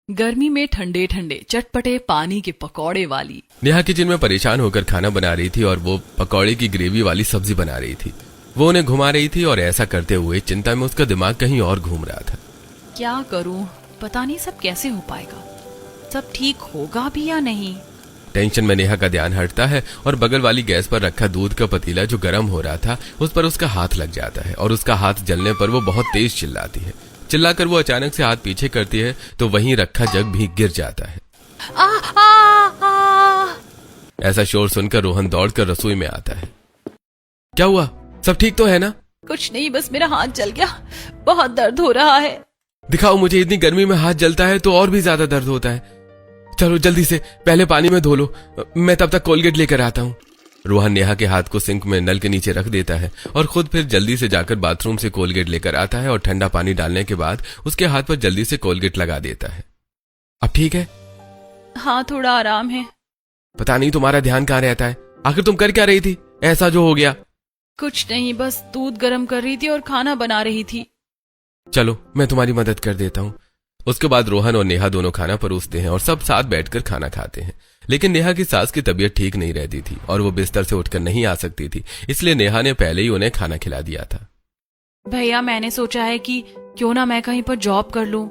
गर्मी में ठंडे ठंडे चटपटे पानी के पकौड़े वाली। नेहा किचन में परेशान होकर खाना बना रही थी और वो पकौड़े की ग्रेवी वाली सब्जी बना रही थी। वो उन्हें घुमा रही थी और ऐसा करते हुए चिंता में उसका दिमाग कहीं और घूम रहा था। क्या करूं, पता नहीं सब कैसे हो पाएगा, सब ठीक होगा भी या नहीं। टेंशन में नेहा का ध्यान हटता है और बगल वाली गैस पर रखा दूध का पतीला जो गर्म हो रहा था उस पर उसका हाथ लग जाता है और उसका हाथ जलने पर वो बहुत तेज चिल्लाती है। चिल्लाकर वो अचानक से हाथ पीछे करती है तो वहीं रखा जग भी गिर जाता है। आ, आ, आ। ऐसा शोर सुनकर रोहन दौड़कर रसोई में आता है। क्या हुआ, सब ठीक तो है ना? कुछ नहीं, बस मेरा हाथ जल गया, बहुत दर्द हो रहा है। दिखाओ मुझे, इतनी गर्मी में हाथ जलता है तो और भी ज्यादा दर्द होता है। चलो जल्दी से पहले पानी में धो लो, मैं तब तक कोलगेट लेकर आता हूँ। रोहन नेहा के हाथ को सिंक में नल के नीचे रख देता है और खुद फिर जल्दी से जाकर बाथरूम से कोलगेट लेकर आता है और ठंडा पानी डालने के बाद उसके हाथ पर जल्दी से कोलगेट लगा देता है। अब ठीक है? हाँ, थोड़ा आराम है। पता नहीं तुम्हारा ध्यान कहाँ रहता है, आखिर तुम कर क्या रही थी ऐसा जो हो गया? कुछ नहीं, बस दूध गर्म कर रही थी और खाना बना रही थी। चलो मैं तुम्हारी मदद कर देता हूँ। उसके बाद रोहन और नेहा दोनों खाना परोसते हैं और सब साथ बैठकर खाना खाते हैं। लेकिन नेहा की सास की तबीयत ठीक नहीं रहती थी और वो बिस्तर से उठकर नहीं आ सकती थी, इसलिए नेहा ने पहले ही उन्हें खाना खिला दिया था। भैया, मैंने सोचा है कि क्यों ना मैं कहीं पर जॉब कर लूं।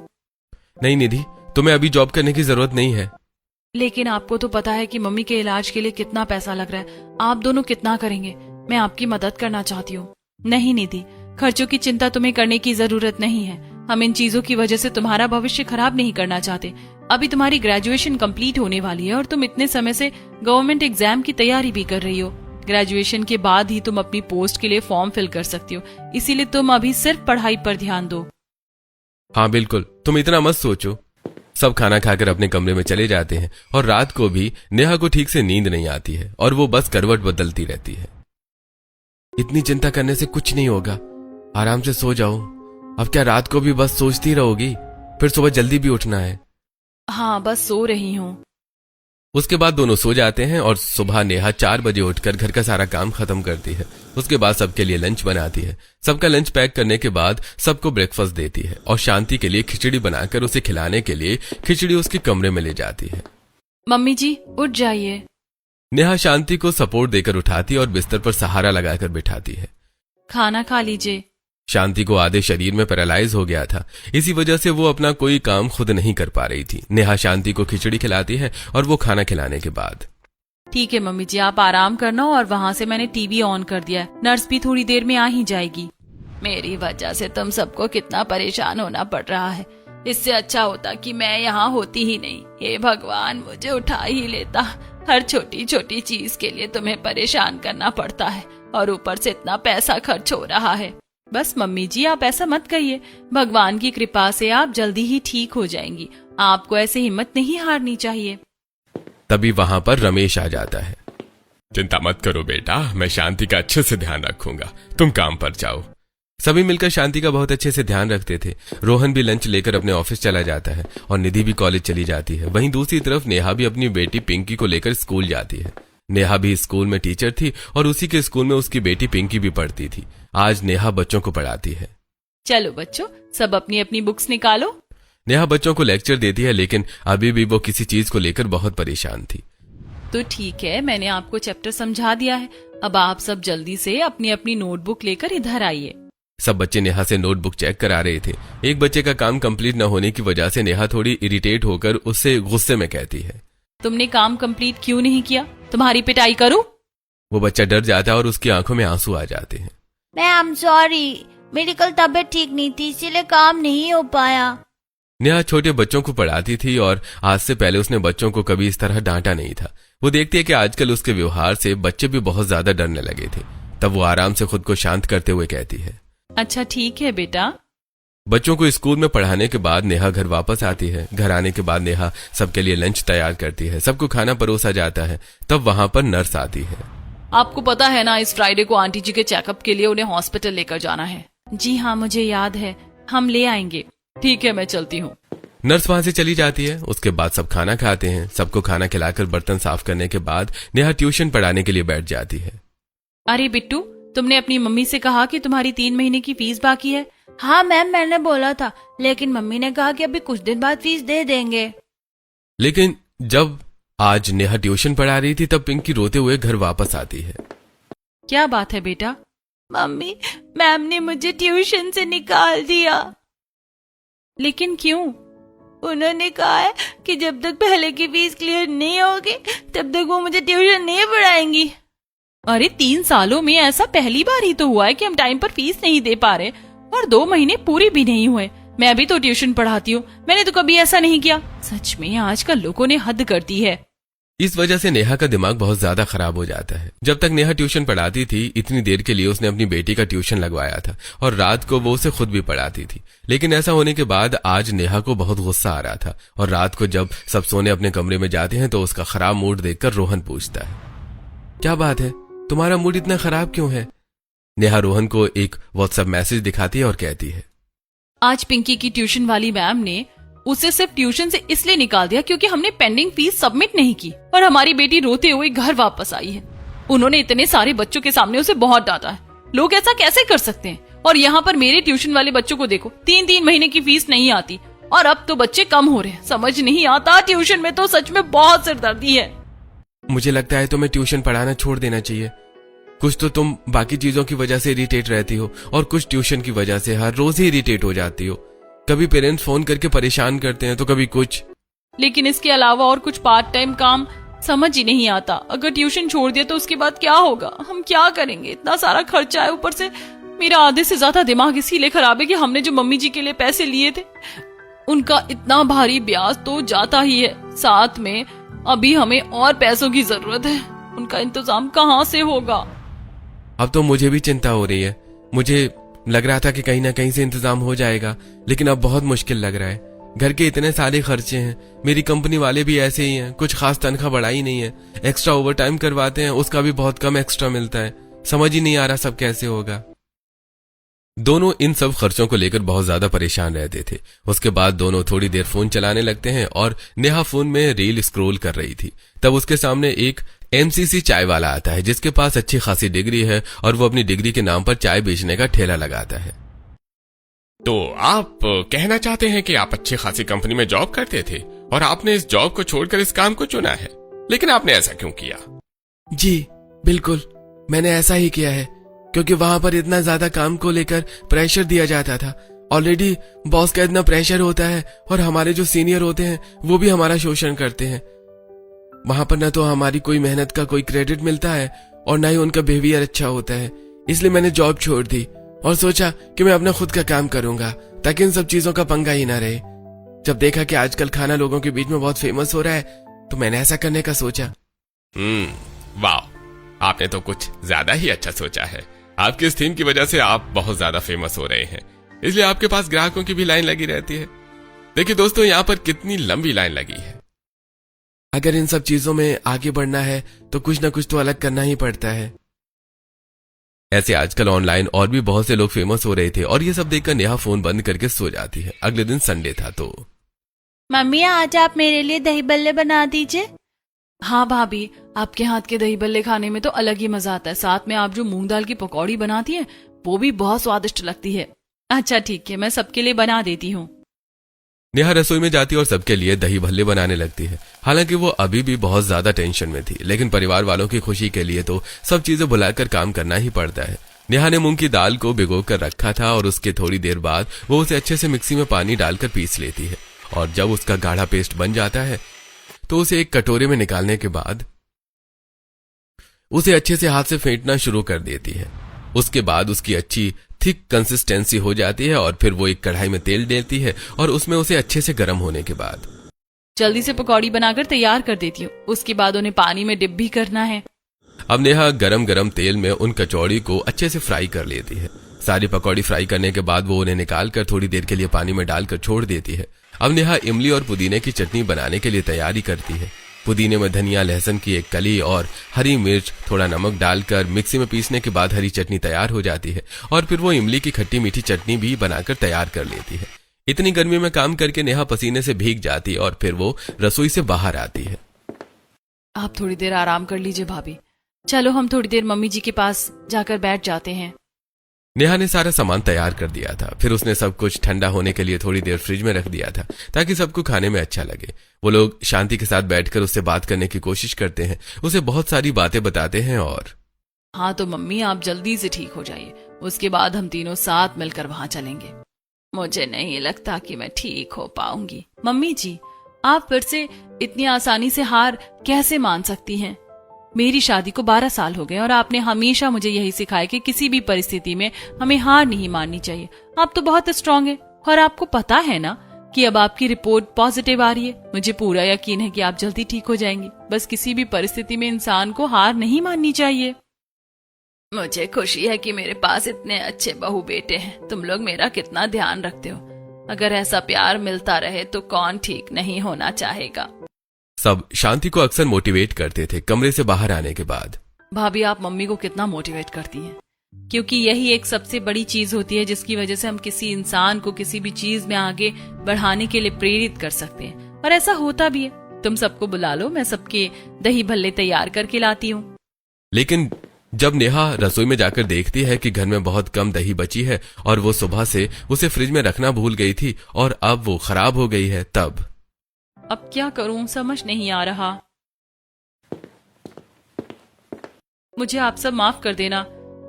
नहीं निधि, तुम्हें अभी जॉब करने की जरूरत नहीं है। लेकिन आपको तो पता है कि मम्मी के इलाज के लिए कितना पैसा लग रहा है, आप दोनों कितना करेंगे? मैं आपकी मदद करना चाहती हूँ। नहीं निधि, खर्चों की चिंता तुम्हें करने की जरूरत नहीं है। हम इन चीजों की वजह से तुम्हारा भविष्य खराब नहीं करना चाहते। अभी तुम्हारी ग्रेजुएशन कंप्लीट होने वाली है और तुम इतने समय से गवर्नमेंट एग्जाम की तैयारी भी कर रही हो। ग्रेजुएशन के बाद ही तुम अपनी पोस्ट के लिए फॉर्म फिल कर सकती हो, इसीलिए तुम अभी सिर्फ पढ़ाई पर ध्यान दो। हाँ बिल्कुल, तुम इतना मत सोचो। सब खाना खाकर अपने कमरे में चले जाते हैं और रात को भी नेहा को ठीक से नींद नहीं आती है और वो बस करवट बदलती रहती है। इतनी चिंता करने से कुछ नहीं होगा, आराम से सो जाओ। अब क्या रात को भी बस सोचती रहोगी? फिर सुबह जल्दी भी उठना है। हाँ, बस सो रही हूँ। उसके बाद दोनों सो जाते हैं और सुबह नेहा 4 बजे उठकर घर का सारा काम खत्म करती है। उसके बाद सबके लिए लंच बनाती है। सबका लंच पैक करने के बाद सबको ब्रेकफास्ट देती है और शांति के लिए खिचड़ी बनाकर उसे खिलाने के लिए खिचड़ी उसके कमरे में ले जाती है। मम्मी जी, उठ जाइए। नेहा शांति को सपोर्ट देकर उठाती और बिस्तर पर सहारा लगाकर बिठाती है। खाना खा लीजिए। शांति को आधे शरीर में पैरालाइज हो गया था, इसी वजह से वो अपना कोई काम खुद नहीं कर पा रही थी। नेहा शांति को खिचड़ी खिलाती है और वो खाना खिलाने के बाद, ठीक है मम्मी जी, आप आराम करना। और वहाँ से मैंने टीवी ऑन कर दिया है, नर्स भी थोड़ी देर में आ ही जाएगी। मेरी वजह से तुम सबको कितना परेशान होना पड़ रहा है, इससे अच्छा होता कि मैं यहाँ होती ही नहीं। हे भगवान, मुझे उठा ही लेता। हर छोटी छोटी चीज के लिए तुम्हें परेशान करना पड़ता है और ऊपर से इतना पैसा खर्च हो रहा है। बस मम्मी जी, आप ऐसा मत कहिए, भगवान की कृपा से आप जल्दी ही ठीक हो जाएंगी। आपको ऐसे हिम्मत नहीं हारनी चाहिए। तभी वहां पर रमेश आ जाता है। चिंता मत करो बेटा, मैं शांति का अच्छे से ध्यान रखूंगा, तुम काम पर जाओ। सभी मिलकर शांति का बहुत अच्छे से ध्यान रखते थे। रोहन भी लंच लेकर अपने ऑफिस चला जाता है और निधि भी कॉलेज चली जाती है। वहीं दूसरी तरफ नेहा भी अपनी बेटी पिंकी को लेकर स्कूल जाती है। नेहा भी स्कूल में टीचर थी और उसी के स्कूल में उसकी बेटी पिंकी भी पढ़ती थी। आज नेहा बच्चों को पढ़ाती है। चलो बच्चों, सब अपनी अपनी बुक्स निकालो। नेहा बच्चों को लेक्चर देती है, लेकिन अभी भी वो किसी चीज को लेकर बहुत परेशान थी। तो ठीक है, मैंने आपको चैप्टर समझा दिया है। अब आप सब जल्दी से अपनी अपनी नोटबुक लेकर इधर आइए। सब बच्चे नेहा से नोटबुक चेक करा रहे थे। एक बच्चे का काम कंप्लीट न होने की वजह से नेहा थोड़ी इरिटेट होकर उससे गुस्से में कहती है, तुमने काम कंप्लीट क्यों नहीं किया? तुम्हारी पिटाई करूं? वो बच्चा डर जाता है और उसकी आंखों में आंसू आ जाते हैं। मैम सॉरी, मेरी कल तबीयत ठीक नहीं थी, इसीलिए काम नहीं हो पाया। नेहा छोटे बच्चों को पढ़ाती थी और आज से पहले उसने बच्चों को कभी इस तरह डांटा नहीं था। वो देखती है कि आजकल उसके व्यवहार से बच्चे भी बहुत ज्यादा डरने लगे थे। तब वो आराम से खुद को शांत करते हुए कहती है, अच्छा ठीक है बेटा। बच्चों को स्कूल में पढ़ाने के बाद नेहा घर वापस आती है। घर आने के बाद नेहा सबके लिए लंच तैयार करती है। सबको खाना परोसा जाता है। तब वहां पर नर्स आती है। आपको पता है ना, इस फ्राइडे को आंटी जी के चेकअप के लिए उन्हें हॉस्पिटल लेकर जाना है। जी हाँ, मुझे याद है, हम ले आएंगे। ठीक है, मैं चलती हूँ। नर्स वहां से चली जाती है। उसके बाद सब खाना खाते हैं। सबको खाना खिलाकर बर्तन साफ करने के बाद नेहा ट्यूशन पढ़ाने के लिए बैठ जाती है। अरे बिट्टू, तुमने अपनी मम्मी से कहा कि तुम्हारी 3 महीने की फीस बाकी है। हाँ मैम, मैंने बोला था, लेकिन मम्मी ने कहा कि अभी कुछ दिन बाद फीस दे देंगे। लेकिन जब आज नेहा ट्यूशन पढ़ा रही थी तब पिंकी रोते हुए घर वापस आती है। क्या बात है बेटा? मम्मी, मैम ने मुझे ट्यूशन से निकाल दिया। लेकिन क्यों? उन्होंने कहा है कि जब तक पहले की फीस क्लियर नहीं होगी तब तक वो मुझे ट्यूशन नहीं पढ़ाएंगी। अरे 3 सालों में ऐसा पहली बार ही तो हुआ है कि हम टाइम पर फीस नहीं दे पा रहे, और 2 महीने पूरे भी नहीं हुए। मैं भी तो ट्यूशन पढ़ाती हूँ, मैंने तो कभी ऐसा नहीं किया। सच में आजकल लोगों ने हद कर दी है। इस वजह से नेहा का दिमाग बहुत ज्यादा खराब हो जाता है। जब तक नेहा ट्यूशन पढ़ाती थी इतनी देर के लिए उसने अपनी बेटी का ट्यूशन लगवाया था और रात को वो उसे खुद भी पढ़ाती थी। लेकिन ऐसा होने के बाद आज नेहा को बहुत गुस्सा आ रहा था और रात को जब सब सोने अपने कमरे में जाते हैं तो उसका खराब मूड देखकर रोहन पूछता है, क्या बात है, तुम्हारा मूड इतना खराब क्यों है? नेहा रोहन को एक व्हाट्सएप मैसेज दिखाती है और कहती है, आज पिंकी की ट्यूशन वाली मैम ने उसे सिर्फ ट्यूशन से इसलिए निकाल दिया क्योंकि हमने पेंडिंग फीस सबमिट नहीं की और हमारी बेटी रोते हुए घर वापस आई है। उन्होंने इतने सारे बच्चों के सामने उसे बहुत डांटा है। लोग ऐसा कैसे कर सकते हैं? और यहाँ पर मेरे ट्यूशन वाले बच्चों को देखो, 3-3 महीने की फीस नहीं आती और अब तो बच्चे कम हो रहे हैं। समझ नहीं आता, ट्यूशन में तो सच में बहुत सिरदर्दी है। मुझे लगता है तुम्हें ट्यूशन पढ़ाना छोड़ देना चाहिए। कुछ तो तुम बाकी चीजों की वजह से इरिटेट रहती हो और कुछ ट्यूशन की वजह से हर रोज ही इरिटेट हो जाती हो। कभी पेरेंट्स फोन करके परेशान करते हैं तो कभी कुछ। लेकिन इसके अलावा और कुछ पार्ट टाइम काम समझ ही नहीं आता। अगर ट्यूशन छोड़ दिया तो उसके बाद क्या होगा? हम क्या करेंगे? इतना सारा खर्चा है, ऊपर से मेरा आधे से ज्यादा दिमाग इसीलिए खराब है कि हमने जो मम्मी जी के लिए पैसे लिए थे उनका इतना भारी ब्याज तो जाता ही है, साथ में अभी हमें और पैसों की जरूरत है। उनका इंतजाम कहाँ से होगा? अब तो मुझे भी चिंता हो रही है। मुझे लग रहा था कि कहीं ना कहीं से इंतजाम हो जाएगा, लेकिन अब बहुत मुश्किल लग रहा है। घर के इतने सारे खर्चे हैं, मेरी कंपनी वाले भी ऐसे ही हैं, कुछ खास तनख्वाह बढ़ाई नहीं है, एक्स्ट्रा ओवर टाइम करवाते हैं उसका भी बहुत कम एक्स्ट्रा मिलता है। समझ ही नहीं आ रहा सब कैसे होगा। दोनों इन सब खर्चों को लेकर बहुत ज्यादा परेशान रहते थे। उसके बाद दोनों थोड़ी देर फोन चलाने लगते हैं और नेहा फोन में रील स्क्रॉल कर रही थी। तब उसके सामने एक एमसीसी चाय वाला आता है जिसके पास अच्छी खासी डिग्री है और वो अपनी डिग्री के नाम पर चाय बेचने का ठेला लगाता है। तो आप कहना चाहते हैं कि आप अच्छी खासी कंपनी में जॉब करते थे और आपने इस जॉब को छोड़कर इस काम को चुना है, लेकिन आपने ऐसा क्यों किया? जी बिल्कुल, मैंने ऐसा ही किया है क्योंकि वहां पर इतना ज्यादा काम को लेकर प्रेशर दिया जाता था। ऑलरेडी बॉस का इतना प्रेशर होता है और हमारे जो सीनियर होते हैं वो भी हमारा शोषण करते हैं। वहां पर न तो हमारी कोई मेहनत का कोई क्रेडिट मिलता है और न ही उनका बिहेवियर अच्छा होता है। इसलिए मैंने जॉब छोड़ दी और सोचा कि मैं अपना खुद का काम करूंगा ताकि इन सब चीजों का पंगा ही ना रहे। जब देखा कि आजकल खाना लोगों के बीच में बहुत फेमस हो रहा है तो मैंने ऐसा करने का सोचा। वाह, आपने तो कुछ ज्यादा ही अच्छा सोचा है। आपकी इस थीम की वजह से आप बहुत ज्यादा फेमस हो रहे हैं, इसलिए आपके पास ग्राहकों की भी लाइन लगी रहती है। देखिए दोस्तों, यहाँ पर कितनी लंबी लाइन लगी है। अगर इन सब चीजों में आगे बढ़ना है तो कुछ ना कुछ तो अलग करना ही पड़ता है। ऐसे आजकल ऑनलाइन और भी बहुत से लोग फेमस हो रहे थे और ये सब देखकर नेहा फोन बंद करके सो जाती है। अगले दिन संडे था तो मम्मी, आज आप मेरे लिए दही बल्ले बना दीजिए। हाँ भाभी, आपके हाथ के दही बल्ले खाने में तो अलग ही मजा आता है। साथ में आप जो मूंग दाल की पकौड़ी बनाती हैं वो भी बहुत स्वादिष्ट लगती है। अच्छा ठीक है, मैं सबके लिए बना देती हूँ। नेहा रसोई में जाती और सबके लिए दही भल्ले बनाने लगती है। हालांकि वो अभी भी बहुत ज्यादा टेंशन में थी, लेकिन परिवार वालों की खुशी के लिए तो सब चीजें भुलाकर काम करना ही पड़ता है। नेहा ने मूंग की दाल को भिगो कर रखा था और उसके थोड़ी देर बाद वो उसे अच्छे से मिक्सी में पानी डालकर पीस लेती है और जब उसका गाढ़ा पेस्ट बन जाता है तो उसे एक कटोरे में निकालने के बाद उसे अच्छे से हाथ से फेंटना शुरू कर देती है। उसके बाद उसकी अच्छी थिक कंसिस्टेंसी हो जाती है और फिर वो एक कढ़ाई में तेल डालती है और उसमें उसे अच्छे से गर्म होने के बाद जल्दी से पकौड़ी बनाकर तैयार कर देती हूँ। उसके बाद उन्हें पानी में डिप भी करना है। अब नेहा गरम गरम तेल में उन कचौड़ी को अच्छे से फ्राई कर लेती है। सारी पकौड़ी फ्राई करने के बाद वो उन्हें निकालकर थोड़ी देर के लिए पानी में डालकर छोड़ देती है। अब नेहा इमली और पुदीने की चटनी बनाने के लिए तैयारी करती है। पुदीने में धनिया, लहसुन की एक कली और हरी मिर्च, थोड़ा नमक डालकर मिक्सी में पीसने के बाद हरी चटनी तैयार हो जाती है और फिर वो इमली की खट्टी मीठी चटनी भी बनाकर तैयार कर लेती है। इतनी गर्मी में काम करके नेहा पसीने से भीग जाती है और फिर वो रसोई से बाहर आती है। आप थोड़ी देर आराम कर लीजिए भाभी, चलो हम थोड़ी देर मम्मी जी के पास जाकर बैठ जाते हैं। नेहा ने सारा सामान तैयार कर दिया था। फिर उसने सब कुछ ठंडा होने के लिए थोड़ी देर फ्रिज में रख दिया था ताकि सबको खाने में अच्छा लगे। वो लोग शांति के साथ बैठकर उससे बात करने की कोशिश करते हैं, उसे बहुत सारी बातें बताते हैं। और हाँ तो मम्मी आप जल्दी से ठीक हो जाइए, उसके बाद हम तीनों साथ मिलकर वहाँ चलेंगे। मुझे नहीं लगता कि मैं ठीक हो पाऊंगी। मम्मी जी, आप फिर से इतनी आसानी से हार कैसे मान सकती हैं? मेरी शादी को 12 साल हो गए और आपने हमेशा मुझे यही सिखाया कि किसी भी परिस्थिति में हमें हार नहीं माननी चाहिए। आप तो बहुत स्ट्रांग हैं और आपको पता है ना कि अब आपकी रिपोर्ट पॉजिटिव आ रही है। मुझे पूरा यकीन है कि आप जल्दी ठीक हो जाएंगी। बस किसी भी परिस्थिति में इंसान को हार नहीं माननी चाहिए। मुझे खुशी है कि मेरे पास इतने अच्छे बहू बेटे हैं। तुम लोग मेरा कितना ध्यान रखते हो। अगर ऐसा प्यार मिलता रहे तो कौन ठीक नहीं होना चाहेगा। सब शांति को अक्सर मोटिवेट करते थे। कमरे से बाहर आने के बाद, भाभी आप मम्मी को कितना मोटिवेट करती हैं, क्योंकि यही एक सबसे बड़ी चीज होती है जिसकी वजह से हम किसी इंसान को किसी भी चीज में आगे बढ़ाने के लिए प्रेरित कर सकते हैं। और ऐसा होता भी है। तुम सबको बुला लो, मैं सबके दही भल्ले तैयार करके लाती हूँ। लेकिन जब नेहा रसोई में जाकर देखती है कि घर में बहुत कम दही बची है और वो सुबह से उसे फ्रिज में रखना भूल गई थी और अब वो खराब हो गई है, तब अब क्या करूं समझ नहीं आ रहा। मुझे आप सब माफ कर देना।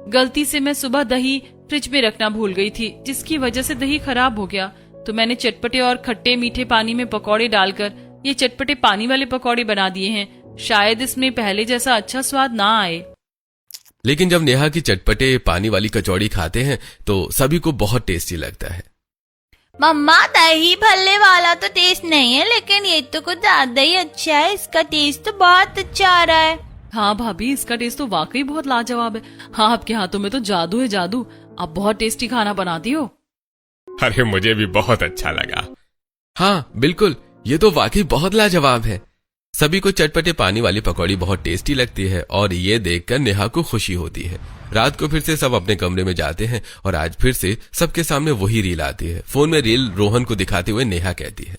गलती से मैं सुबह दही फ्रिज में रखना भूल गई थी, जिसकी वजह से दही खराब हो गया। तो मैंने चटपटे और खट्टे मीठे पानी में पकौड़े डालकर ये चटपटे पानी वाले पकौड़े बना दिए हैं। शायद इसमें पहले जैसा अच्छा स्वाद ना आए। लेकिन जब नेहा की चटपटे पानी वाली कचौड़ी खाते हैं तो सभी को बहुत टेस्टी लगता है। मम्मा दही भल्ले वाला तो टेस्ट नहीं है, लेकिन ये तो कुछ ज्यादा ही अच्छा है। इसका टेस्ट तो बहुत अच्छा आ रहा है। हाँ भाभी, इसका टेस्ट तो वाकई बहुत लाजवाब है। हाँ, आपके हाथों में तो जादू है जादू। आप बहुत टेस्टी खाना बनाती हो। अरे मुझे भी बहुत अच्छा लगा। हाँ बिल्कुल, ये तो वाकई बहुत लाजवाब है। सभी को चटपटे पानी वाली पकौड़ी बहुत टेस्टी लगती है और ये देखकर नेहा को खुशी होती है। रात को फिर से सब अपने कमरे में जाते हैं और आज फिर से सबके सामने वही रील आती है। फोन में रील रोहन को दिखाते हुए नेहा कहती है,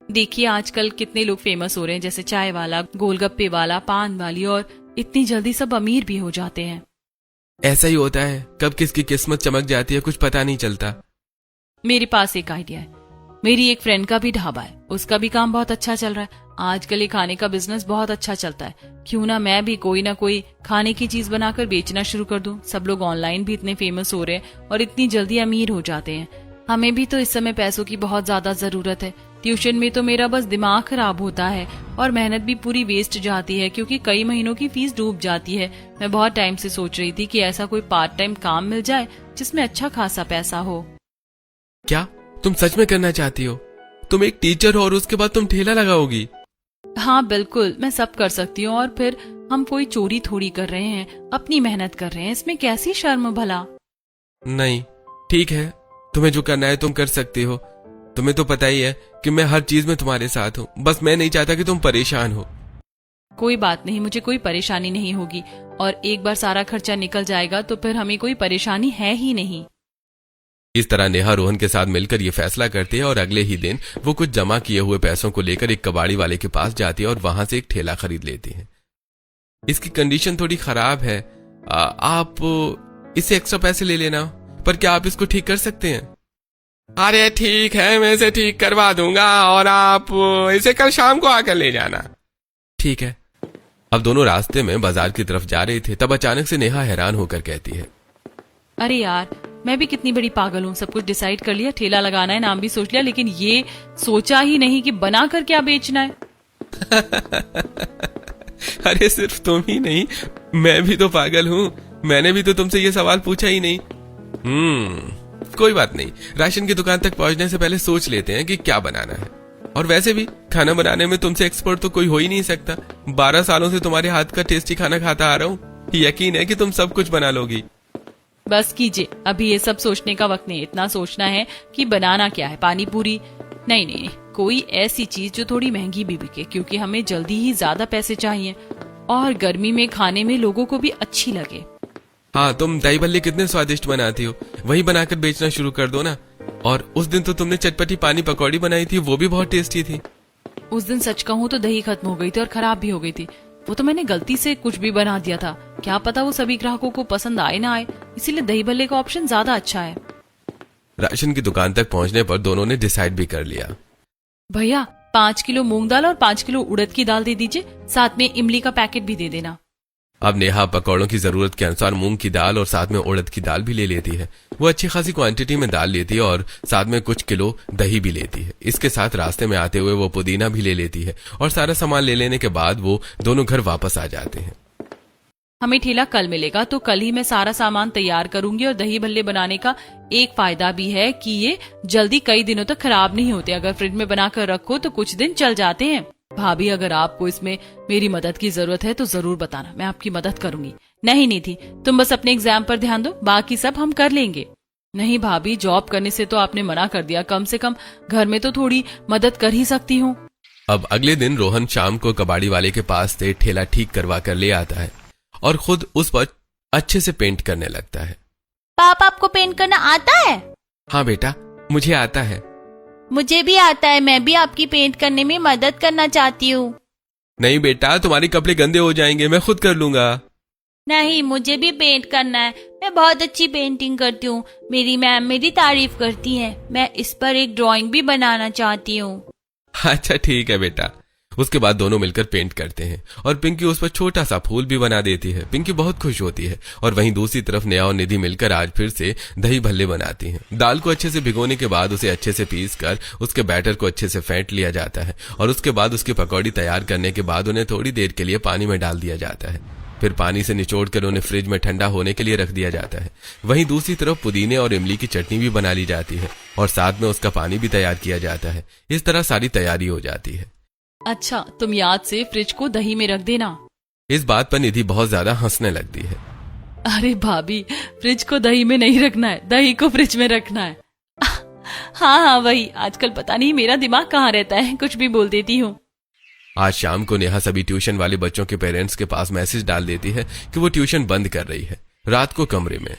देखिए आजकल कितने लोग फेमस हो रहे हैं, जैसे चाय वाला, गोलगप्पे वाला, पान वाली, और इतनी जल्दी सब अमीर भी हो जाते हैं। ऐसा ही होता है, कब किसकी किस्मत चमक जाती है कुछ पता नहीं चलता। मेरे पास एक आइडिया है। मेरी एक फ्रेंड का भी ढाबा है, उसका भी काम बहुत अच्छा चल रहा है। आजकल ये खाने का बिजनेस बहुत अच्छा चलता है। क्यों ना मैं भी कोई ना कोई खाने की चीज बनाकर बेचना शुरू कर दूं। सब लोग ऑनलाइन भी इतने फेमस हो रहे हैं और इतनी जल्दी अमीर हो जाते हैं। हमें भी तो इस समय पैसों की बहुत ज्यादा जरूरत है। ट्यूशन में तो मेरा बस दिमाग खराब होता है और मेहनत भी पूरी वेस्ट जाती है, क्योंकि कई महीनों की फीस डूब जाती है। मैं बहुत टाइम से सोच रही थी कि ऐसा कोई पार्ट टाइम काम मिल जाए जिसमें अच्छा खासा पैसा हो। क्या तुम सच में करना चाहती हो? तुम एक टीचर हो और उसके बाद तुम ठेला लगाओगी? हाँ बिल्कुल, मैं सब कर सकती हूँ। और फिर हम कोई चोरी थोड़ी कर रहे हैं, अपनी मेहनत कर रहे हैं। इसमें कैसी शर्म भला। नहीं ठीक है, तुम्हें जो करना है तुम कर सकती हो। तुम्हें तो पता ही है कि मैं हर चीज में तुम्हारे साथ हूँ। बस मैं नहीं चाहता कि तुम परेशान हो। कोई बात नहीं, मुझे कोई परेशानी नहीं होगी। और एक बार सारा खर्चा निकल जाएगा तो फिर हमें कोई परेशानी है ही नहीं। इस तरह नेहा रोहन के साथ मिलकर ये फैसला करती है और अगले ही दिन वो कुछ जमा किए हुए पैसों को लेकर एक कबाड़ी वाले के पास जाती है और वहां से एक ठेला खरीद लेती है। इसकी कंडीशन थोड़ी खराब है, आप इससे एक्स्ट्रा पैसे ले लेना, पर क्या आप इसको ठीक कर सकते हैं? अरे ठीक है, मैं इसे ठीक करवा दूंगा और आप इसे कल शाम को आकर ले जाना। ठीक है। अब दोनों रास्ते में बाजार की तरफ जा रहे थे, तब अचानक से नेहा हैरान होकर कहती है, अरे यार, मैं भी कितनी बड़ी पागल हूँ। सब कुछ डिसाइड कर लिया, ठेला लगाना है, नाम भी सोच लिया, लेकिन ये सोचा ही नहीं कि बना कर क्या बेचना है। अरे सिर्फ तुम ही नहीं, मैं भी तो पागल हूँ। मैंने भी तो तुमसे ये सवाल पूछा ही नहीं। कोई बात नहीं, राशन की दुकान तक पहुंचने से पहले सोच लेते हैं कि क्या बनाना है। और वैसे भी खाना बनाने में तुमसे एक्सपर्ट तो कोई हो ही नहीं सकता। 12 सालों से तुम्हारे हाथ का टेस्टी खाना खाता आ रहा हूँ। यकीन है कि तुम सब कुछ बना लोगी। बस कीजिए, अभी ये सब सोचने का वक्त नहीं। इतना सोचना है कि बनाना क्या है, पानी पूरी? नहीं नहीं, कोई ऐसी चीज जो थोड़ी महंगी भी बिके, क्योंकि हमें जल्दी ही ज्यादा पैसे चाहिए और गर्मी में खाने में लोगों को भी अच्छी लगे। हाँ, तुम दही भल्ले कितने स्वादिष्ट बनाती हो, वही बनाकर बेचना शुरू कर दो ना। और उस दिन तो तुमने चटपटी पानी पकौड़ी बनाई थी, वो भी बहुत टेस्टी थी। उस दिन सच कहूँ तो दही खत्म हो गई थी और खराब भी हो गई थी। वो तो मैंने गलती से कुछ भी बना दिया था। क्या पता वो सभी ग्राहकों को पसंद आए ना आए, इसीलिए दही भल्ले का ऑप्शन ज्यादा अच्छा है। राशन की दुकान तक पहुंचने पर दोनों ने डिसाइड भी कर लिया। भैया 5 किलो मूंग दाल और 5 किलो उड़द की दाल दे दीजिए, साथ में इमली का पैकेट भी दे देना। अब नेहा पकौड़ों की जरूरत के अनुसार मूंग की दाल और साथ में उड़द की दाल भी ले लेती है। वो अच्छी खासी क्वांटिटी में दाल लेती है और साथ में कुछ किलो दही भी लेती है। इसके साथ रास्ते में आते हुए वो पुदीना भी ले लेती है और सारा सामान ले लेने के बाद वो दोनों घर वापस आ जाते हैं। हमें ठेला कल मिलेगा तो कल ही मैं सारा सामान तैयार करूंगी। और दही भल्ले बनाने का एक फायदा भी है कि ये जल्दी कई दिनों तक खराब नहीं होते। अगर फ्रिज में बनाकर रखो तो कुछ दिन चल जाते हैं। भाभी, अगर आपको इसमें मेरी मदद की जरूरत है तो जरूर बताना, मैं आपकी मदद करूंगी। नहीं निधि, तुम बस अपने एग्जाम पर ध्यान दो, बाकी सब हम कर लेंगे। नहीं भाभी, जॉब करने से तो आपने मना कर दिया, कम से कम घर में तो थोड़ी मदद कर ही सकती हूँ। अब अगले दिन रोहन शाम को कबाड़ी वाले के पास से ठेला ठीक करवा कर ले आता है और खुद उस पर अच्छे से पेंट करने लगता है। पापा, आपको पेंट करना आता है? हाँ बेटा, मुझे आता है। मुझे भी आता है, मैं भी आपकी पेंट करने में मदद करना चाहती हूँ। नहीं बेटा, तुम्हारे कपड़े गंदे हो जाएंगे, मैं खुद कर लूंगा। नहीं, मुझे भी पेंट करना है, मैं बहुत अच्छी पेंटिंग करती हूँ, मेरी मैम मेरी तारीफ करती है। मैं इस पर एक ड्राइंग भी बनाना चाहती हूँ। अच्छा ठीक है बेटा। उसके बाद दोनों मिलकर पेंट करते हैं और पिंकी उस पर छोटा सा फूल भी बना देती है। पिंकी बहुत खुश होती है। और वहीं दूसरी तरफ नेहा और निधि मिलकर आज फिर से दही भल्ले बनाती हैं। दाल को अच्छे से भिगोने के बाद उसे अच्छे से पीस कर उसके बैटर को अच्छे से फेंट लिया जाता है और उसके बाद उसकी पकौड़ी तैयार करने के बाद उन्हें थोड़ी देर के लिए पानी में डाल दिया जाता है। फिर पानी से निचोड़कर उन्हें फ्रिज में ठंडा होने के लिए रख दिया जाता है। वहीं दूसरी तरफ पुदीने और इमली की चटनी भी बना ली जाती है और साथ में उसका पानी भी तैयार किया जाता है। इस तरह सारी तैयारी हो जाती है। अच्छा, तुम याद से फ्रिज को दही में रख देना। इस बात पर निधि बहुत ज्यादा हंसने लगती है। अरे भाभी, फ्रिज को दही में नहीं रखना है, दही को फ्रिज में रखना है। हाँ, वही। आजकल पता नहीं मेरा दिमाग कहाँ रहता है, कुछ भी बोल देती हूँ। आज शाम को नेहा सभी ट्यूशन वाले बच्चों के पेरेंट्स के पास मैसेज डाल देती है कि वो ट्यूशन बंद कर रही है। रात को कमरे में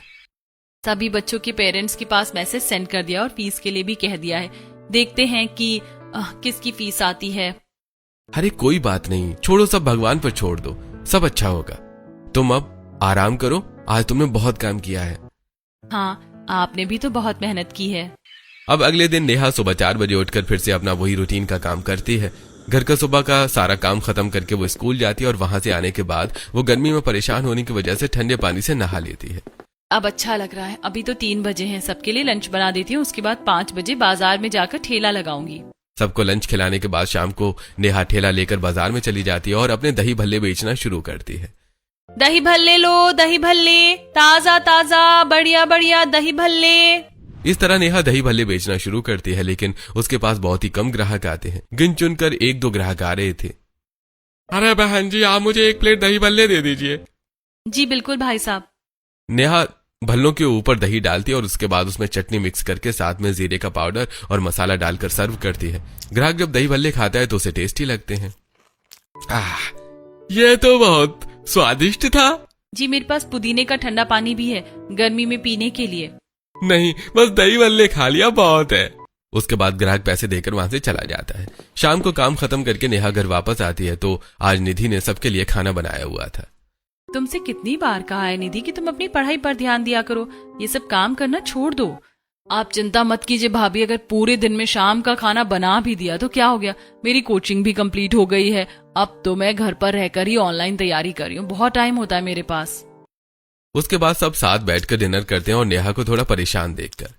सभी बच्चों के पेरेंट्स के पास मैसेज सेंड कर दिया और फीस के लिए भी कह दिया है। देखते हैं कि किसकी फीस आती है। अरे कोई बात नहीं, छोड़ो, सब भगवान पर छोड़ दो, सब अच्छा होगा। तुम अब आराम करो, आज तुमने बहुत काम किया है। हाँ, आपने भी तो बहुत मेहनत की है। अब अगले दिन नेहा सुबह 4 बजे उठकर फिर से अपना वही रूटीन का काम करती है। घर का सुबह का सारा काम खत्म करके वो स्कूल जाती है और वहां से आने के बाद वो गर्मी में परेशान होने की वजह से ठंडे पानी से नहा लेती है। अब अच्छा लग रहा है। अभी तो 3 बजे हैं, सबके लिए लंच बना देती हूँ, उसके बाद 5 बजे बाजार में जाकर ठेला लगाऊंगी। सबको लंच खिलाने के बाद शाम को नेहा ठेला लेकर बाजार में चली जाती है और अपने दही भल्ले बेचना शुरू करती है। दही भल्ले लो, दही भल्ले, ताजा ताजा बढ़िया बढ़िया दही भल्ले। इस तरह नेहा दही भल्ले बेचना शुरू करती है, लेकिन उसके पास बहुत ही कम ग्राहक आते हैं। गिन चुनकर 1-2 ग्राहक आ रहे थे। अरे बहन जी, आप मुझे 1 प्लेट दही भल्ले दे दीजिए। जी बिल्कुल भाई साहब। नेहा भल्लों के ऊपर दही डालती है और उसके बाद उसमें चटनी मिक्स करके साथ में जीरे का पाउडर और मसाला डालकर सर्व करती है। ग्राहक जब दही भल्ले खाता है तो उसे टेस्टी लगते हैं। ये तो बहुत स्वादिष्ट था। जी, मेरे पास पुदीने का ठंडा पानी भी है, गर्मी में पीने के लिए। नहीं, बस दही भल्ले खा लिया, बहुत है। उसके बाद ग्राहक पैसे देकर वहां से चला जाता है। शाम को काम खत्म करके नेहा घर वापस आती है तो आज निधि ने सबके लिए खाना बनाया हुआ था। तुमसे कितनी बार कहा है निधि कि तुम अपनी पढ़ाई पर ध्यान दिया करो, ये सब काम करना छोड़ दो। आप चिंता मत कीजिए भाभी, अगर पूरे दिन में शाम का खाना बना भी दिया तो क्या हो गया, मेरी कोचिंग भी कंप्लीट हो गई है। अब तो मैं घर पर रहकर ही ऑनलाइन तैयारी कर रही हूँ, बहुत टाइम होता है मेरे पास। उसके बाद सब साथ बैठकर डिनर करते हैं और नेहा को थोड़ा परेशान देखकर,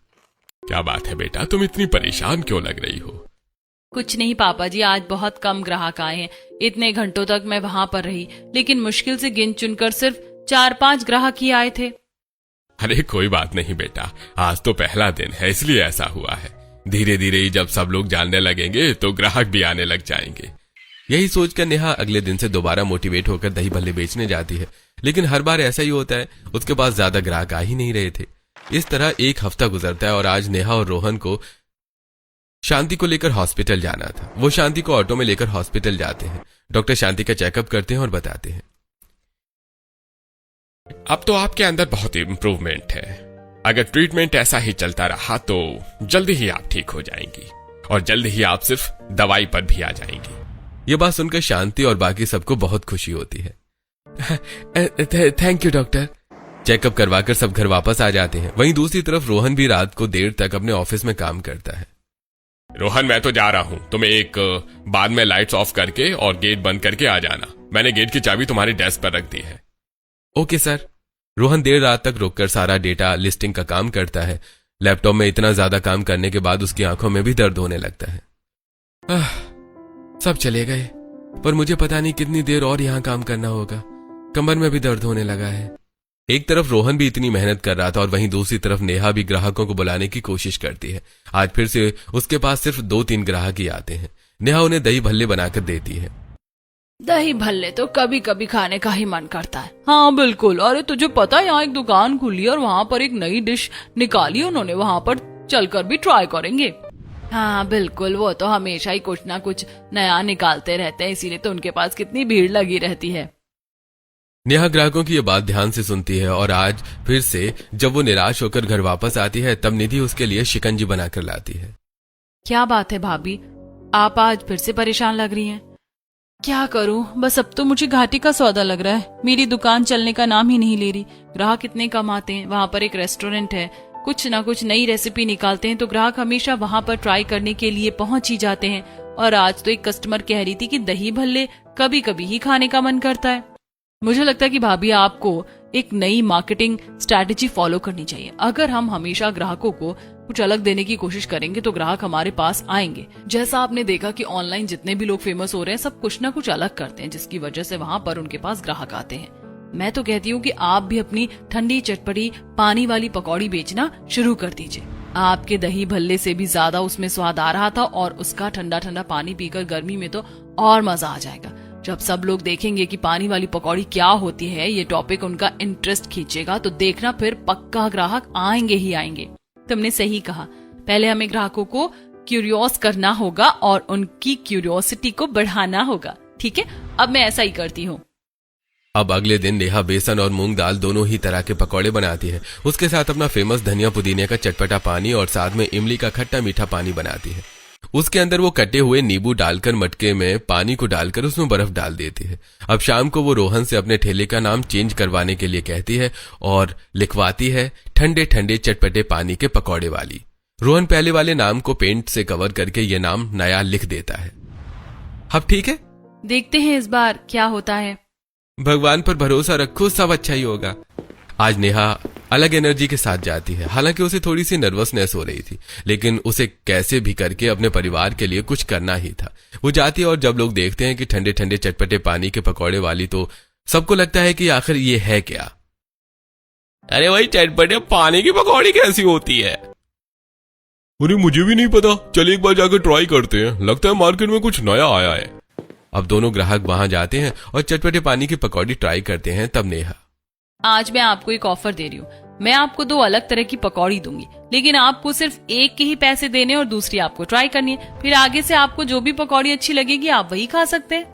क्या बात है बेटा, तुम इतनी परेशान क्यों लग रही हो? कुछ नहीं पापा जी, आज बहुत कम ग्राहक आए हैं। इतने घंटों तक मैं वहां पर रही, लेकिन मुश्किल से गिन चुनकर सिर्फ 4-5 ग्राहक ही आए थे। अरे कोई बात नहीं बेटा, आज तो पहला दिन है इसलिए ऐसा हुआ है। धीरे धीरे ही जब सब लोग जानने लगेंगे तो ग्राहक भी आने लग जाएंगे। यही सोचकर नेहा अगले दिन से दोबारा मोटिवेट होकर दही भल्ले बेचने जाती है, लेकिन हर बार ऐसा ही होता है, उसके पास ज्यादा ग्राहक आ ही नहीं रहे थे। इस तरह 1 हफ्ता गुजरता है और आज नेहा और रोहन को शांति को लेकर हॉस्पिटल जाना था। वो शांति को ऑटो में लेकर हॉस्पिटल जाते हैं। डॉक्टर शांति का चेकअप करते हैं और बताते हैं, अब तो आपके अंदर बहुत इम्प्रूवमेंट है। अगर ट्रीटमेंट ऐसा ही चलता रहा तो जल्दी ही आप ठीक हो जाएंगी और जल्दी ही आप सिर्फ दवाई पर भी आ जाएंगी। ये बात सुनकर शांति और बाकी सबको बहुत खुशी होती है। Thank you doctor. चेकअप करवाकर सब घर वापस आ जाते हैं। वहीं दूसरी तरफ रोहन भी रात को देर तक अपने ऑफिस में काम करता है। रोहन, मैं तो जा रहा हूँ, तुम्हें एक बाद में लाइट्स ऑफ करके और गेट बंद करके आ जाना। मैंने गेट की चाबी तुम्हारी डेस्क पर रख दी है। Okay sir. रोहन देर रात तक रुककर सारा डेटा लिस्टिंग का काम करता है। लैपटॉप में इतना ज्यादा काम करने के बाद उसकी आंखों में भी दर्द होने लगता है। सब चले गए, पर मुझे पता नहीं कितनी देर और यहाँ काम करना होगा। कमर में भी दर्द होने लगा है। एक तरफ रोहन भी इतनी मेहनत कर रहा था और वहीं दूसरी तरफ नेहा भी ग्राहकों को बुलाने की कोशिश करती है। आज फिर से उसके पास सिर्फ 2-3 ग्राहक ही आते हैं। नेहा उन्हें दही भल्ले बनाकर देती है। दही भल्ले तो कभी कभी खाने का ही मन करता है। हाँ बिल्कुल। अरे तुझे पता है यहाँ एक दुकान खुली और वहाँ पर एक नई डिश निकाली उन्होंने, वहाँ पर चलकर भी ट्राई करेंगे। हाँ बिल्कुल, वो तो हमेशा ही कुछ ना कुछ नया निकालते रहते हैं, इसीलिए तो उनके पास कितनी भीड़ लगी रहती है। नेहा ग्राहकों की ये बात ध्यान से सुनती है और आज फिर से जब वो निराश होकर घर वापस आती है तब निधि उसके लिए शिकंजी बनाकर लाती है। क्या बात है भाभी, आप आज फिर से परेशान लग रही हैं? क्या करूं, बस अब तो मुझे घाटे का सौदा लग रहा है। मेरी दुकान चलने का नाम ही नहीं ले रही। ग्राहक इतने कम आते हैं, वहाँ पर एक रेस्टोरेंट है, कुछ ना कुछ नई रेसिपी निकालते हैं तो ग्राहक हमेशा वहाँ पर ट्राई करने के लिए पहुंच ही जाते हैं। और आज तो एक कस्टमर कह रही थी कि दही भल्ले कभी कभी ही खाने का मन करता है। मुझे लगता है कि भाभी आपको एक नई मार्केटिंग स्ट्रैटेजी फॉलो करनी चाहिए। अगर हम हमेशा ग्राहकों को कुछ अलग देने की कोशिश करेंगे तो ग्राहक हमारे पास आएंगे। जैसा आपने देखा कि ऑनलाइन जितने भी लोग फेमस हो रहे हैं सब कुछ ना कुछ अलग करते हैं, जिसकी वजह से वहाँ पर उनके पास ग्राहक आते हैं। मैं तो कहती हूँ कि आप भी अपनी ठंडी चटपटी पानी वाली पकौड़ी बेचना शुरू कर दीजिए। आपके दही भल्ले से भी ज्यादा उसमें स्वाद आ रहा था और उसका ठंडा ठंडा पानी पीकर गर्मी में तो और मजा आ जाएगा। जब सब लोग देखेंगे कि पानी वाली पकौड़ी क्या होती है, ये टॉपिक उनका इंटरेस्ट खींचेगा तो देखना फिर पक्का ग्राहक आएंगे ही आएंगे। तुमने सही कहा, पहले हमें ग्राहकों को क्यूरियोस करना होगा और उनकी क्यूरियोसिटी को बढ़ाना होगा। ठीक है, अब मैं ऐसा ही करती हूँ। अब अगले दिन नेहा बेसन और मूंग दाल दोनों ही तरह के पकौड़े बनाती है। उसके साथ अपना फेमस धनिया पुदीने का चटपटा पानी और साथ में इमली का खट्टा मीठा पानी बनाती है। उसके अंदर वो कटे हुए नींबू डालकर मटके में पानी को डालकर उसमें बर्फ डाल देती है। अब शाम को वो रोहन से अपने ठेले का नाम चेंज करवाने के लिए कहती है और लिखवाती है ठंडे ठंडे चटपटे पानी के पकौड़े वाली। रोहन पहले वाले नाम को पेंट से कवर करके ये नाम नया लिख देता है। अब ठीक है, देखते हैं इस बार क्या होता है। भगवान पर भरोसा रखो, सब अच्छा ही होगा। आज नेहा अलग एनर्जी के साथ जाती है। हालांकि उसे थोड़ी सी नर्वसनेस हो रही थी, लेकिन उसे कैसे भी करके अपने परिवार के लिए कुछ करना ही था। वो जाती है और जब लोग देखते हैं कि ठंडे ठंडे चटपटे पानी के पकौड़े वाली, तो सबको लगता है कि आखिर ये है क्या। अरे भाई, चटपटे पानी की पकौड़ी कैसी होती है? अरे मुझे भी नहीं पता, चलिए एक बार जाकर ट्राई करते हैं, लगता है मार्केट में कुछ नया आया है। अब दोनों ग्राहक वहां जाते हैं और चटपटे पानी की पकौड़ी ट्राई करते हैं। तब नेहा, आज मैं आपको एक ऑफर दे रही हूँ। मैं आपको 2 अलग तरह की पकौड़ी दूंगी, लेकिन आपको सिर्फ एक के ही पैसे देने और दूसरी आपको ट्राई करनी है। फिर आगे से आपको जो भी पकौड़ी अच्छी लगेगी आप वही खा सकते हैं।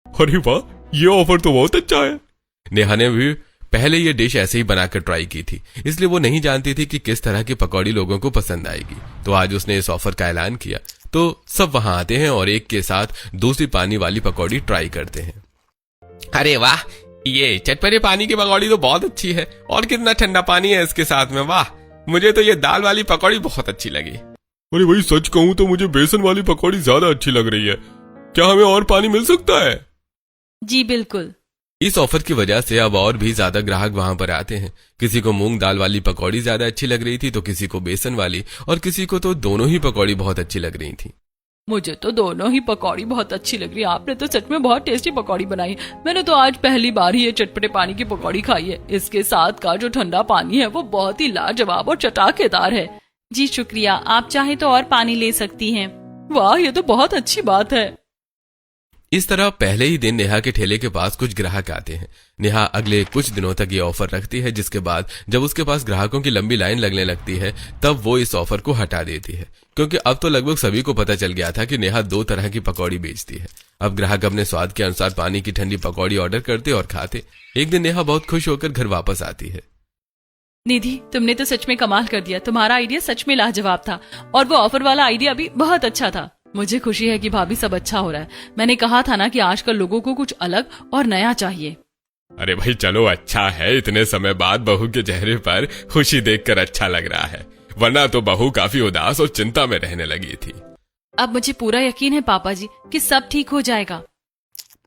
अरे वाह, ये ऑफर तो बहुत अच्छा है। नेहा ने भी पहले ये डिश ऐसे ही बनाकर ट्राई की थी, इसलिए वो नहीं जानती थी कि किस तरह की पकौड़ी लोगों को पसंद आएगी। तो आज उसने इस ऑफर का ऐलान किया तो सब वहां आते हैं और एक के साथ दूसरी पानी वाली पकौड़ी ट्राई करते हैं। अरे वाह, ये चटपटे पानी की पकौड़ी तो बहुत अच्छी है और कितना ठंडा पानी है इसके साथ में। वाह, मुझे तो ये दाल वाली पकौड़ी बहुत अच्छी लगी। अरे भाई, सच कहूं तो मुझे बेसन वाली पकौड़ी ज्यादा अच्छी लग रही है। क्या हमें और पानी मिल सकता है? जी बिल्कुल। इस ऑफर की वजह से अब और भी ज्यादा ग्राहक वहां पर आते हैं। किसी को मूंग दाल वाली पकौड़ी ज्यादा अच्छी लग रही थी तो किसी को बेसन वाली, और किसी को तो दोनों ही पकौड़ी बहुत अच्छी लग रही थी। मुझे तो दोनों ही पकौड़ी बहुत अच्छी लग रही है। आपने तो सच में बहुत टेस्टी पकौड़ी बनाई। मैंने तो आज पहली बार ही ये चटपटे पानी की पकौड़ी खाई है। इसके साथ का जो ठंडा पानी है वो बहुत ही लाजवाब और चटाकेदार है। जी शुक्रिया, आप चाहे तो और पानी ले सकती हैं। वाह, ये तो बहुत अच्छी बात है। इस तरह पहले ही दिन नेहा के ठेले के पास कुछ ग्राहक आते हैं। नेहा अगले कुछ दिनों तक ये ऑफर रखती है, जिसके बाद जब उसके पास ग्राहकों की लंबी लाइन लगने लगती है तब वो इस ऑफर को हटा देती है, क्योंकि अब तो लगभग सभी को पता चल गया था कि नेहा 2 तरह की पकौड़ी बेचती है। अब ग्राहक अपने स्वाद के अनुसार पानी की ठंडी पकौड़ी ऑर्डर करते और खाते। एक दिन नेहा बहुत खुश होकर घर वापस आती है। निधि, तुमने तो सच में कमाल कर दिया। तुम्हारा आइडिया सच में लाजवाब था और वो ऑफर वाला आइडिया भी बहुत अच्छा था। मुझे खुशी है कि भाभी सब अच्छा हो रहा है। मैंने कहा था ना कि आजकल लोगों को कुछ अलग और नया चाहिए। अरे भाई चलो अच्छा है, इतने समय बाद बहू के चेहरे पर खुशी देखकर अच्छा लग रहा है, वरना तो बहू काफी उदास और चिंता में रहने लगी थी। अब मुझे पूरा यकीन है पापा जी कि सब ठीक हो जाएगा।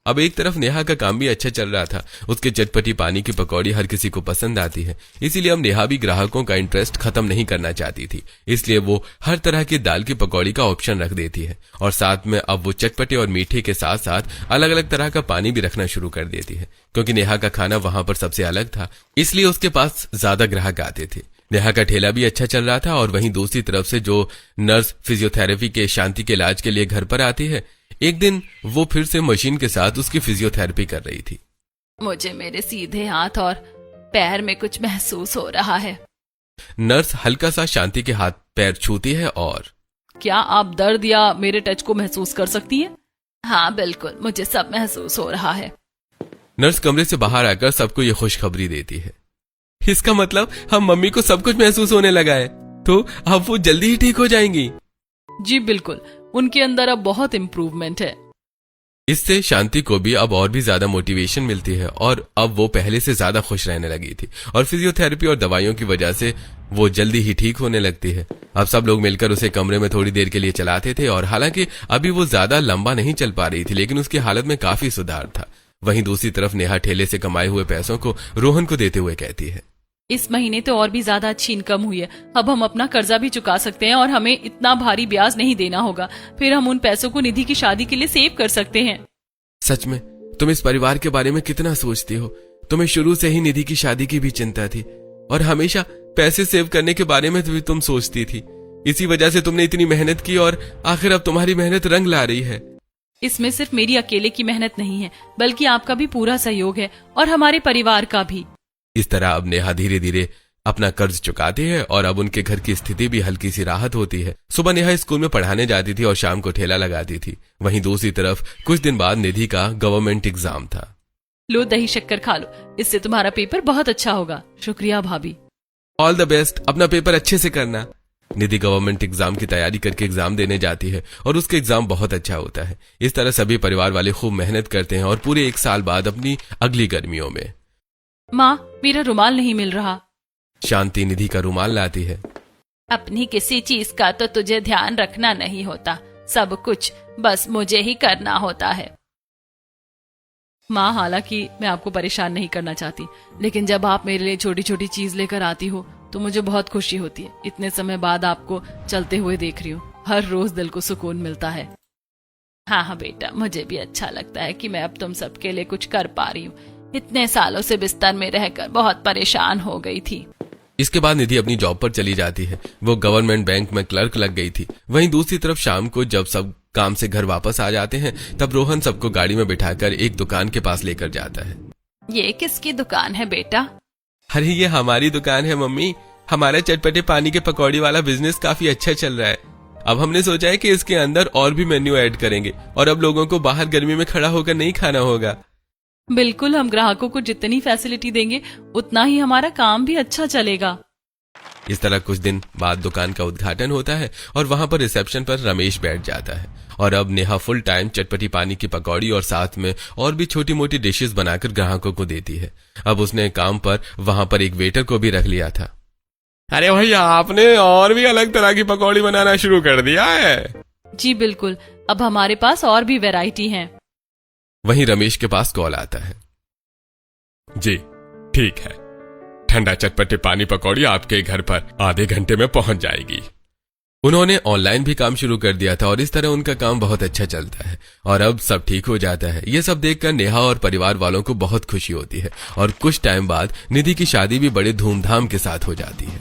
अब एक तरफ नेहा का काम भी अच्छा चल रहा था। उसके चटपटी पानी की पकौड़ी हर किसी को पसंद आती है, इसीलिए अब नेहा भी ग्राहकों का इंटरेस्ट खत्म नहीं करना चाहती थी। इसलिए वो हर तरह की दाल की पकौड़ी का ऑप्शन रख देती है और साथ में अब वो चटपटे और मीठे के साथ साथ अलग अलग तरह का पानी भी रखना शुरू कर देती है। क्योंकि नेहा का खाना वहां पर सबसे अलग था, इसलिए उसके पास ज्यादा ग्राहक आते थे। नेहा का ठेला भी अच्छा चल रहा था और वहीं दूसरी तरफ से जो नर्स फिजियोथेरेपी के शांति के इलाज के लिए घर पर आती है, एक दिन वो फिर से मशीन के साथ उसकी फिजियोथेरेपी कर रही थी। मुझे मेरे सीधे हाथ और पैर में कुछ महसूस हो रहा है। नर्स हल्का सा शांति के हाथ पैर छूती है और क्या आप दर्द या मेरे टच को महसूस कर सकती हैं? हाँ बिल्कुल, मुझे सब महसूस हो रहा है। नर्स कमरे से बाहर आकर सबको ये खुशखबरी देती है। इसका मतलब हम मम्मी को सब कुछ महसूस होने लगा है, तो अब वो जल्दी ही ठीक हो जाएंगी। जी बिल्कुल, उनके अंदर अब बहुत इम्प्रूवमेंट है। इससे शांति को भी अब और भी ज्यादा मोटिवेशन मिलती है और अब वो पहले से ज्यादा खुश रहने लगी थी और फिजियोथेरेपी और दवाइयों की वजह से वो जल्दी ही ठीक होने लगती है। अब सब लोग मिलकर उसे कमरे में थोड़ी देर के लिए चलाते थे और हालांकि अभी वो ज्यादा लंबा नहीं चल पा रही थी, लेकिन उसकी हालत में काफी सुधार था। वहीं दूसरी तरफ नेहा ठेले से कमाए हुए पैसों को रोहन को देते हुए कहती है, इस महीने तो और भी ज्यादा अच्छी इनकम हुई है। अब हम अपना कर्जा भी चुका सकते हैं और हमें इतना भारी ब्याज नहीं देना होगा। फिर हम उन पैसों को निधि की शादी के लिए सेव कर सकते हैं। सच में तुम इस परिवार के बारे में कितना सोचती हो। तुम्हें शुरू से ही निधि की शादी की भी चिंता थी और हमेशा पैसे सेव करने के बारे में भी तुम सोचती थी। इसी वजह से तुमने इतनी मेहनत की और आखिर अब तुम्हारी मेहनत रंग ला रही है। इसमें सिर्फ मेरी अकेले की मेहनत नहीं है, बल्कि आपका भी पूरा सहयोग है और हमारे परिवार का भी। इस तरह अब नेहा धीरे धीरे अपना कर्ज चुकाती है और अब उनके घर की स्थिति भी हल्की सी राहत होती है। सुबह नेहा स्कूल में पढ़ाने जाती थी और शाम को ठेला लगाती थी। वहीं दूसरी तरफ कुछ दिन बाद निधि का गवर्नमेंट एग्जाम था। लो दही शक्कर खा लो, इससे तुम्हारा पेपर बहुत अच्छा होगा। शुक्रिया भाभी। ऑल द बेस्ट, अपना पेपर अच्छे से करना। निधि गवर्नमेंट एग्जाम की तैयारी करके एग्जाम देने जाती है और उसके एग्जाम बहुत अच्छा होता है। इस तरह सभी परिवार वाले खूब मेहनत करते हैं और पूरे 1 साल बाद अपनी अगली गर्मियों में माँ, मेरा रुमाल नहीं मिल रहा। शांति निधि का रुमाल लाती है। अपनी किसी चीज का तो तुझे ध्यान रखना नहीं होता, सब कुछ बस मुझे ही करना होता है। माँ, हालांकि मैं आपको परेशान नहीं करना चाहती, लेकिन जब आप मेरे लिए छोटी छोटी चीज लेकर आती हो तो मुझे बहुत खुशी होती है। इतने समय बाद आपको चलते हुए देख रही हूँ, हर रोज दिल को सुकून मिलता है। हाँ हाँ बेटा, मुझे भी अच्छा लगता है कि मैं अब तुम सबके लिए कुछ कर पा रही हूँ। इतने सालों से बिस्तर में रहकर बहुत परेशान हो गई थी। इसके बाद निधि अपनी जॉब पर चली जाती है। वो गवर्नमेंट बैंक में क्लर्क लग गई थी। वहीं दूसरी तरफ शाम को जब सब काम से घर वापस आ जाते हैं, तब रोहन सबको गाड़ी में बिठाकर एक दुकान के पास लेकर जाता है। ये किसकी दुकान है बेटा? अरे ये हमारी दुकान है मम्मी। हमारा चटपटे पानी के पकौड़ी वाला बिजनेस काफी अच्छा चल रहा है। अब हमने सोचा है कि इसके अंदर और भी मेन्यू ऐड करेंगे और अब लोगों को बाहर गर्मी में खड़ा होकर नहीं खाना होगा। बिल्कुल, हम ग्राहकों को जितनी फैसिलिटी देंगे उतना ही हमारा काम भी अच्छा चलेगा। इस तरह कुछ दिन बाद दुकान का उद्घाटन होता है और वहां पर रिसेप्शन पर रमेश बैठ जाता है और अब नेहा फुल टाइम चटपटी पानी की पकौड़ी और साथ में और भी छोटी मोटी डिशेस बनाकर ग्राहकों को देती है। अब उसने काम पर वहां पर एक वेटर को भी रख लिया था। अरे भैया, आपने और भी अलग तरह की पकौड़ी बनाना शुरू कर दिया है। जी बिल्कुल, अब हमारे पास और भी वैरायटी है। वहीं रमेश के पास कॉल आता है। जी ठीक है, ठंडा चटपटे पानी पकौड़ी आपके घर पर आधे घंटे में पहुंच जाएगी। उन्होंने ऑनलाइन भी काम शुरू कर दिया था और इस तरह उनका काम बहुत अच्छा चलता है और अब सब ठीक हो जाता है। ये सब देखकर नेहा और परिवार वालों को बहुत खुशी होती है और कुछ टाइम बाद निधि की शादी भी बड़े धूमधाम के साथ हो जाती है।